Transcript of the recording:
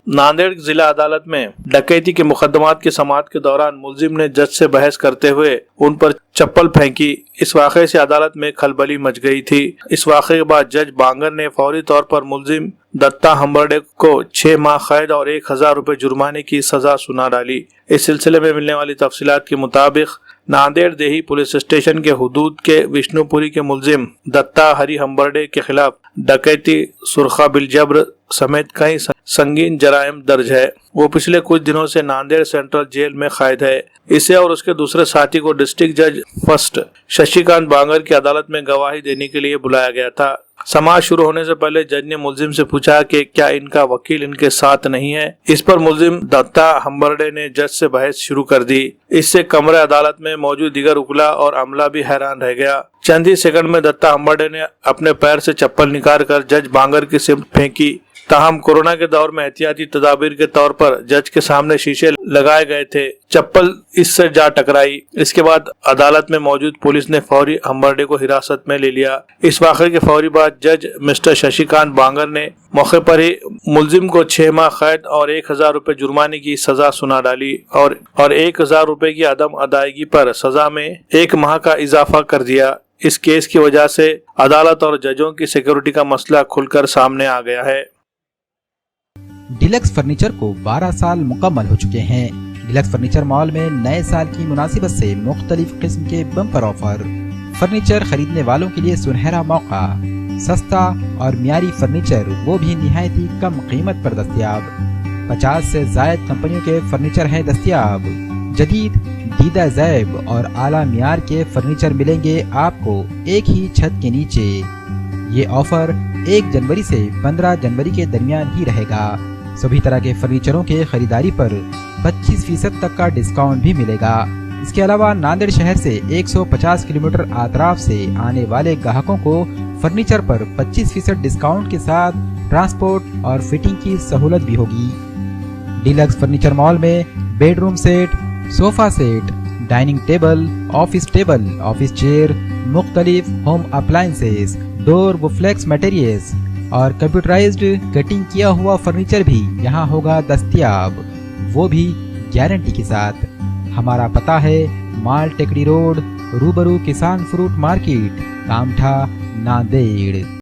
नांदेड़ जिला अदालत में डकैती के मुकदमात की समाअत के दौरान मुलजिम ने जज से बहस करते हुए उन पर चप्पल फेंकी। इस वाक़े से अदालत में खलबली मच गई थी। इस वाक़े के बाद जज बांगर ने फौरी तौर पर मुलजिम दत्ता हम्बर्डे को 6 माह कैद और 1000 रुपए जुर्माने की सजा सुना डाली। इस सिलसिले में मिलने वाली तफसीलात के मुताबिक नांदेड़ देही पुलिस स्टेशन के हुदूद के विष्णुपुरी के मुलजिम दत्ता हरी हम्बर्डे के खिलाफ डकैती, सुरखा बिलजब्र समेत कई संगीन जराइम दर्ज है। वो पिछले कुछ दिनों से नांदेड़ सेंट्रल जेल में कैद है। इसे और उसके दूसरे साथी को डिस्ट्रिक्ट जज फर्स्ट शशिकांत बांगर की अदालत में गवाही देने के लिए बुलाया गया था। समाअत शुरू होने से पहले जज ने मुलजिम से पूछा कि क्या इनका वकील इनके साथ नहीं है। इस पर मुलजिम दत्ता हम्बर्डे ने जज से बहस शुरू कर दी। इससे कमरे अदालत में मौजूद दीगर उकला और अमला भी हैरान रह गया। चंद ही सेकंड में दत्ता हम्बर्डे ने अपने पैर से चप्पल निकाल कर जज बांगर की सिर फेंकी। ताहम कोरोना के दौर में एहतियाती तदाबीर के तौर पर जज के सामने शीशे लगाए गए थे। चप्पल इससे जा टकराई। इसके बाद अदालत में मौजूद पुलिस ने फौरी हम्बर्डे को हिरासत में ले लिया। इस वाक़े के फौरी बाद जज मिस्टर शशिकांत बांगर ने मौके पर ही मुलजिम को 6 माह कैद और 1000 रुपए जुर्माने की सजा सुना डाली और 1000 रुपए की अदम अदायगी पर सजा में 1 माह का इजाफा कर दिया। इस केस की वजह से अदालत और जजों की सिक्योरिटी का मसला खुलकर सामने आ गया है। डीलक्स फर्नीचर को 12 साल मुकम्मल हो चुके हैं। डीलक्स फर्नीचर मॉल में नए साल की मुनासिबत से मुख्तलिफ किस्म के बम्पर ऑफर। फर्नीचर खरीदने वालों के लिए सुनहरा मौका। सस्ता और मियारी फर्नीचर, वो भी निहायत ही कम कीमत पर दस्तयाब। 50 से जायद कंपनियों के फर्नीचर हैं दस्तयाब। जदीद, दीदा ज़ैब और आला मियार के फर्नीचर मिलेंगे आपको एक ही छत के नीचे। ये ऑफर 1 जनवरी से 15 जनवरी के दरमियान ही रहेगा। सभी तरह के फर्नीचरों के खरीदारी पर 25% तक का डिस्काउंट भी मिलेगा। इसके अलावा नांदेड़ शहर से 150 किलोमीटर आतराफ से आने वाले ग्राहकों को फर्नीचर पर 25% डिस्काउंट के साथ ट्रांसपोर्ट और फिटिंग की सहूलत भी होगी। डीलक्स फर्नीचर मॉल में bedroom set, sofa set, dining table, office chair, मुख्तलिफ होम अप्लायंसेस, डोर व फ्लेक्स मटेरियल्स और कंप्यूटराइज्ड कटिंग किया हुआ फर्नीचर भी यहाँ होगा दस्तयाब, वो भी गारंटी के साथ। हमारा पता है माल टेकड़ी रोड, रूबरू किसान फ्रूट मार्केट, कामठा, नांदेड़।